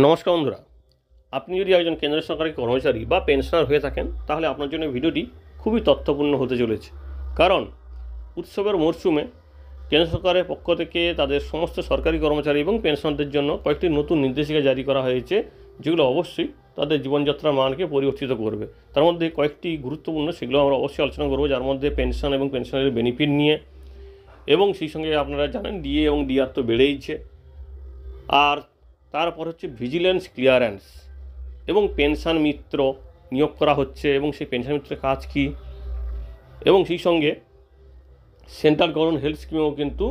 নমস্কার বন্ধুরা, আপনি যদি একজন কেন্দ্র সরকারি কর্মচারী বা পেনশনার হয়ে থাকেন তাহলে আপনার জন্য ভিডিওটি খুবই তথ্যপূর্ণ হতে চলেছে। কারণ উৎসবের মরশুমে কেন্দ্র সরকারের পক্ষ থেকে তাদের সমস্ত সরকারি কর্মচারী এবং পেনশনারদের জন্য কয়েকটি নতুন নির্দেশিকা জারি করা হয়েছে, যেগুলো অবশ্যই তাদের জীবনযাত্রার মানকে পরিবর্তিত করবে। তার মধ্যে কয়েকটি গুরুত্বপূর্ণ, সেগুলো আমরা অবশ্যই আলোচনা করব, যার মধ্যে পেনশন এবং পেনশনের বেনিফিট নিয়ে, এবং সেই সঙ্গে আপনারা জানেন ডিএ এবং ডিআর তো বেড়েইছে। আর তারপর হচ্ছে ভিজিলেন্স ক্লিয়ারেন্স এবং পেনশন মিত্র নিয়োগ করা হচ্ছে এবং সেই পেনশন মিত্রের কাজ কী, এবং সেই সঙ্গে সেন্ট্রাল গভর্নমেন্ট হেলথ স্কিমেও কিন্তু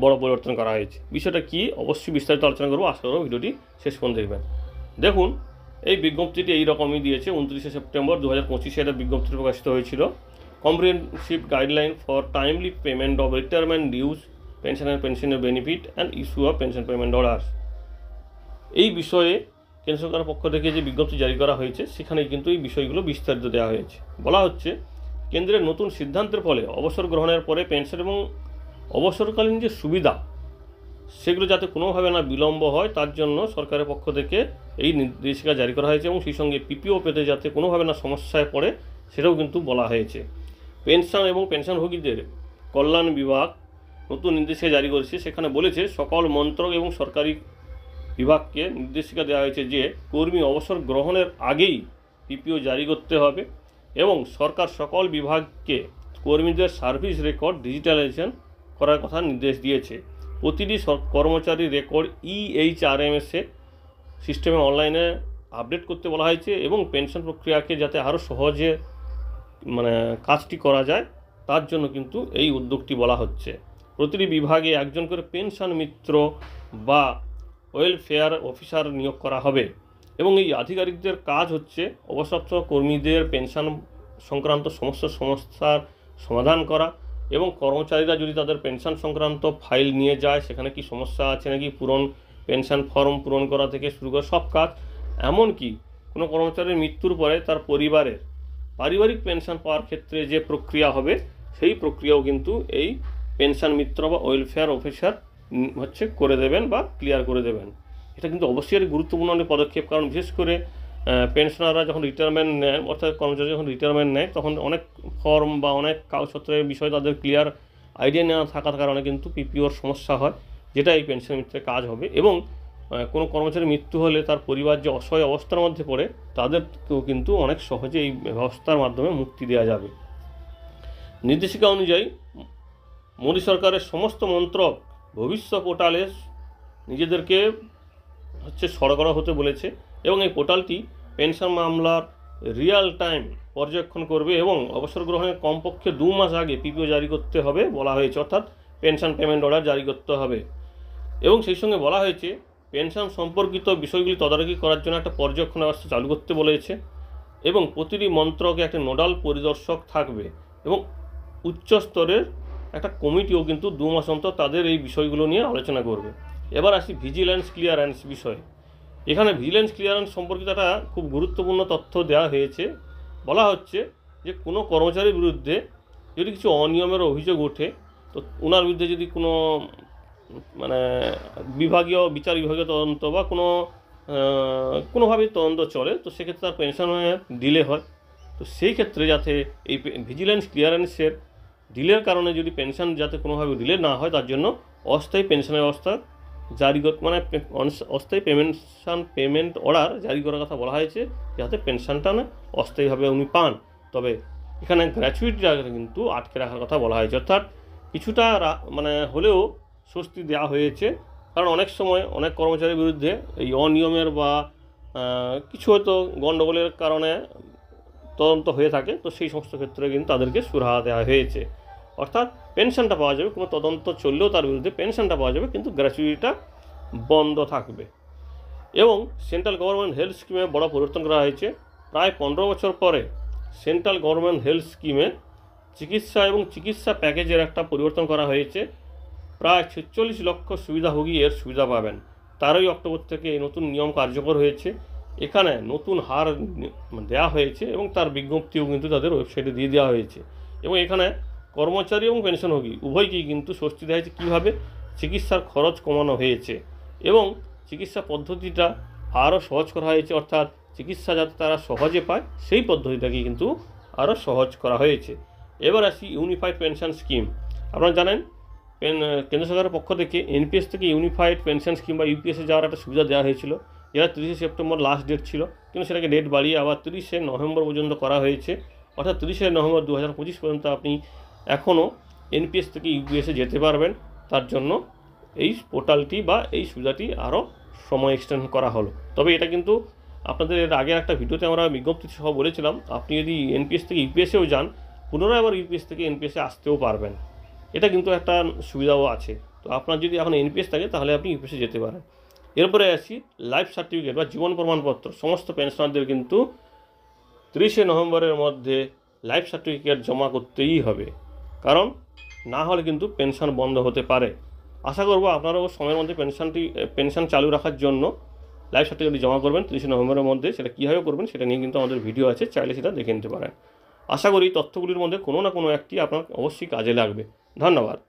বড় পরিবর্তন করা হয়েছে। বিষয়টা কি অবশ্যই বিস্তারিত আলোচনা করবো, আশা করব ভিডিওটি শেষ পর্যন্ত দেখবেন। দেখুন, এই বিজ্ঞপ্তিটি এই রকমই দিয়েছে। 29শে সেপ্টেম্বর 2025 এটা বিজ্ঞপ্তি প্রকাশিত হয়েছিল। Comprehensive guideline for timely payment of retirement dues, pension and পেনশনের benefit and issue of pension payment order. এই বিষয়ে কেন্দ্র সরকারের পক্ষ থেকে যে বিজ্ঞপ্তি জারি করা হয়েছে সেখানে কিন্তু এই বিষয়গুলো বিস্তারিত দেওয়া হয়েছে। বলা হচ্ছে, কেন্দ্রের নতুন সিদ্ধান্তের ফলে অবসর গ্রহণের পরে পেনশন এবং অবসরকালীন যে সুবিধা সেগুলো যাতে কোনোভাবে না বিলম্ব হয় তার জন্য সরকারের পক্ষ থেকে এই নির্দেশিকা জারি করা হয়েছে, এবং সেই সঙ্গে পিপিও পেতে যাতে কোনোভাবে না সমস্যায় পড়ে সেটাও কিন্তু বলা হয়েছে। পেনশন এবং পেনশনভোগীদের কল্যাণ বিভাগ নতুন নির্দেশিকা জারি করেছে। সেখানে বলেছে, সকল মন্ত্রক এবং সরকারি বিভাগকে নির্দেশিকা দেওয়া হয়েছে যে কর্মী অবসর গ্রহণের আগেই পিপিও জারি করতে হবে, এবং সরকার সকল বিভাগকে কর্মীদের সার্ভিস রেকর্ড ডিজিটালাইজেশন করার কথা নির্দেশ দিয়েছে। প্রতিটি কর্মচারী রেকর্ড EHRMS সিস্টেমে অনলাইনে আপডেট করতে বলা হয়েছে, এবং পেনশন প্রক্রিয়াকে যাতে আরও সহজে কাজটি করা যায় তার জন্য কিন্তু এই উদ্যোগটি বলা হচ্ছে। প্রতিটি বিভাগে একজন করে পেনশন মিত্র বা ওয়েলফেয়ার অফিসার নিয়োগ করা হবে, এবং এই আধিকারিকদের কাজ হচ্ছে অবসরপ্রাপ্ত কর্মীদের পেনশন সংক্রান্ত সমস্যার সমাধান করা, এবং কর্মচারীরা যদি তাদের পেনশন সংক্রান্ত ফাইল নিয়ে যায় সেখানে কি সমস্যা আছে নাকি পেনশন ফর্ম পূরণ করা থেকে শুরু করে সব কাজ, এমনকি কোনো কর্মচারীর মৃত্যুর পরে তার পরিবারের পারিবারিক পেনশন পাওয়ার ক্ষেত্রে যে প্রক্রিয়া হবে সেই প্রক্রিয়াও কিন্তু এই পেনশন মিত্র বা ওয়েলফেয়ার অফিসার করে দেবেন বা ক্লিয়ার করে দেবেন। এটা কিন্তু অবশ্যই গুরুত্বপূর্ণ একটি পদক্ষেপ, কারণ বিশেষ করে পেনশনাররা যখন রিটায়ারমেন্ট নেয়, অর্থাৎ কর্মচারী যখন রিটায়ারমেন্ট নেয়, তখন অনেক ফর্ম বা অনেক কাগজপত্রের বিষয়ে তাদের ক্লিয়ার আইডিয়া না থাকার কারণে কিন্তু পিপিওর সমস্যা হয়, যেটা এই পেনশন মিত্রের কাজ হবে। এবং কোনো কর্মচারীর মৃত্যু হলে তার পরিবার যে অসহায় অবস্থার মধ্যে পড়ে তাদেরকেও কিন্তু অনেক সহজে এই ব্যবস্থার মাধ্যমে মুক্তি দেওয়া যাবে। নির্দেশিকা অনুযায়ী মোদী সরকারের সমস্ত মন্ত্রক ভবিষ্যৎ পোর্টালে নিজেদেরকে সরবরাহ হতে বলেছে, এবং এই পোর্টালটি পেনশন মামলার রিয়েল টাইম পর্যবেক্ষণ করবে, এবং অবসর গ্রহণের কমপক্ষে 2 মাস আগে পিপিও জারি করতে হবে বলা হয়েছে, অর্থাৎ পেনশন পেমেন্ট অর্ডার জারি করতে হবে। এবং সেই সঙ্গে বলা হয়েছে, পেনশন সম্পর্কিত বিষয়গুলি তদারকি করার জন্য একটা পর্যবেক্ষণ ব্যবস্থা চালু করতে বলেছে, এবং প্রতিটি মন্ত্রকে একটা নোডাল পরিদর্শক থাকবে, এবং উচ্চ স্তরের একটা কমিটিও কিন্তু 2 মাস অন্তর তাদের এই বিষয়গুলো নিয়ে আলোচনা করবে। এবার আসি ভিজিলেন্স ক্লিয়ারেন্স বিষয়ে। এখানে ভিজিলেন্স ক্লিয়ারেন্স সম্পর্কিত একটা খুব গুরুত্বপূর্ণ তথ্য দেওয়া হয়েছে। বলা হচ্ছে যে কোনো কর্মচারীর বিরুদ্ধে যদি কিছু অনিয়মের অভিযোগ ওঠে, তো ওনার বিরুদ্ধে যদি বিচার বিভাগীয় তদন্ত বা কোনোভাবে তদন্ত চলে, তো সেক্ষেত্রে তার পেনশনে ডিলে হয়। তো সেই ক্ষেত্রে যাতে এই ভিজিলেন্স ক্লিয়ারেন্সের ডিলের কারণে যদি পেনশন যাতে কোনোভাবে ডিলে না হয়, তার জন্য অস্থায়ী পেনশনের ব্যবস্থা জারি অস্থায়ী পেমেন্ট অর্ডার জারি করার কথা বলা হয়েছে, যাতে পেনশনটা না অস্থায়ীভাবে উনি পান। তবে এখানে গ্র্যাচুইটিটা কিন্তু আটকে রাখার কথা বলা হয়েছে, অর্থাৎ কিছুটা হলেও স্বস্তি দেওয়া হয়েছে। কারণ অনেক সময় অনেক কর্মচারীর বিরুদ্ধে এই অনিয়মের বা কিছু হয়তো গণ্ডগোলের কারণে তদন্ত হয়ে থাকে, তো সেই সমস্ত ক্ষেত্রে কিন্তু তাদেরকে সুরাহা দেওয়া হয়েছে, অর্থাৎ পেনশনটা পাওয়া যাবে, কোনো তদন্ত চললেও তার বিরুদ্ধে পেনশনটা পাওয়া যাবে, কিন্তু গ্র্যাচুইটিটা বন্ধ থাকবে। এবং সেন্ট্রাল গভর্নমেন্ট হেলথ স্কিমে বড় পরিবর্তন করা হয়েছে। প্রায় 15 বছর পরে সেন্ট্রাল গভর্নমেন্ট হেলথ স্কিমে চিকিৎসা এবং চিকিৎসা প্যাকেজের একটা পরিবর্তন করা হয়েছে। প্রায় 46 লক্ষ সুবিধাভোগী এর সুবিধা পাবেন। 13ই অক্টোবর থেকে এই নতুন নিয়ম কার্যকর হয়েছে। এখানে নতুন হার দেওয়া হয়েছে, এবং তার বিজ্ঞপ্তিও কিন্তু তাদের ওয়েবসাইটে দিয়ে দেওয়া হয়েছে, এবং এখানে কর্মচারী এবং পেনশনভোগী উভয়কেই কিন্তু স্বস্তি দেওয়া হয়েছে কীভাবে চিকিৎসার খরচ কমানো হয়েছে, এবং চিকিৎসা পদ্ধতিটা আরও সহজ করা হয়েছে, অর্থাৎ চিকিৎসা যাতে তারা সহজে পায় সেই পদ্ধতিটাকে কিন্তু আরও সহজ করা হয়েছে। এবার আসি ইউনিফাইড পেনশন স্কিম। আপনারা জানেন কেন্দ্র সরকারের পক্ষ থেকে এনপিএস থেকে ইউনিফাইড পেনশন স্কিম বা ইউপিএসে যাওয়ার একটা সুবিধা দেওয়া হয়েছিল, যেটা 30শে সেপ্টেম্বর লাস্ট ডেট ছিল, কিন্তু সেটাকে ডেট বাড়িয়ে আবার 30শে নভেম্বর পর্যন্ত করা হয়েছে। অর্থাৎ 30শে নভেম্বর 2025 পর্যন্ত আপনি এখনও এনপিএস থেকে ইউপিএসে যেতে পারবেন। তার জন্য এই পোর্টালটি বা এই সুবিধাটি আরও সময় এক্সটেন্ড করা হলো। তবে এটা কিন্তু আপনাদের এর আগের একটা ভিডিওতে আমরা বিজ্ঞপ্তি সহ বলেছিলাম, আপনি যদি এনপিএস থেকে ইউপিএসেও যান, পুনরায় আবার ইউপিএস থেকে এনপিএসে আসতেও পারবেন। এটা কিন্তু একটা সুবিধাও আছে। তো আপনার যদি এখন এনপিএস থাকে তাহলে আপনি ইউপিএসে যেতে পারেন। এরপরে আসি লাইফ সার্টিফিকেট বা জীবন প্রমাণপত্র। সমস্ত পেনশনারদের কিন্তু 30শে নভেম্বরের মধ্যে লাইফ সার্টিফিকেট জমা করতেই হবে, কারণ না হলে কিন্তু পেনশন বন্ধ হতে পারে। আশা করব আপনারাও সময়ের মধ্যে পেনশন চালু রাখার জন্য লাইফ সার্টিফিকেট জমা করবেন 30শে নভেম্বরের মধ্যে। সেটা কীভাবে করবেন সেটা নিয়ে কিন্তু আমাদের ভিডিও আছে, চাইলে সেটা দেখে নিতে পারেন। আশা করি তথ্যগুলির মধ্যে কোনো না কোনো একটি আপনার অবশ্যই কাজে লাগবে। ধন্যবাদ।